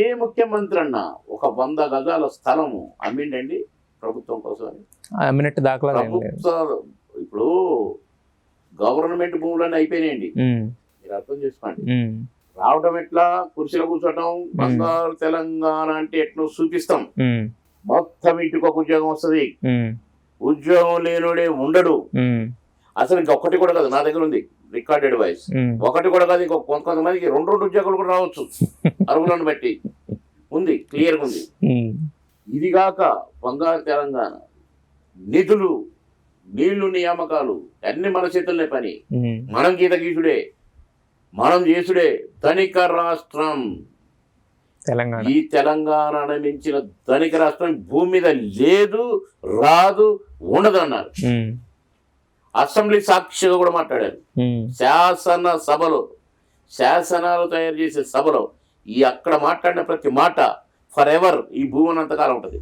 ఏ ముఖ్యమంత్రి అన్నా ఒక 100 గజాల స్థలము అమ్మిండండి ప్రభుత్వం కోసం? అమ్మినట్టు దాఖలా ప్రభుత్వ ఇప్పుడు గవర్నమెంట్ భూములన్నీ అయిపోయినాయండి, మీరు అర్థం చేసుకోండి. రావడం ఎట్లా? కుర్చీలో కూర్చోటం. బంగారు తెలంగాణ అంటే ఎట్లా చూపిస్తాం. మొత్తం ఇంటికి ఒక ఉద్యోగం వస్తుంది. ఉద్యోగం లేనుడే ఉండడు. అసలు ఇంకొకటి కూడా కాదు, నా దగ్గర ఉంది రికార్డెడ్ వాయిస్. ఒకటి కూడా కాదు, ఇంకొక కొంతమందికి 2 ఉద్యోగాలు కూడా రావచ్చు అర్హులను బట్టి. ఉంది, క్లియర్గా ఉంది. ఇది కాక బంగారు తెలంగాణ నిధులు, నీళ్లు, నియామకాలు అన్ని మన చేతుల్నే పని. మనం గీత గీసుడే, మనం చేసుడే. ధనిక రాష్ట్రం తెలంగాణ. ఈ తెలంగాణ మించిన ధనిక రాష్ట్రం భూమి మీద లేదు, రాదు, ఉండదు అన్నారు. అసెంబ్లీ సాక్షిగా కూడా మాట్లాడారు. శాసన సభలో, శాసనాలు తయారు చేసే సభలో ఈ అక్కడ మాట్లాడిన ప్రతి మాట ఫర్ ఎవర్ ఈ భూమి అంతకాలం ఉంటుంది.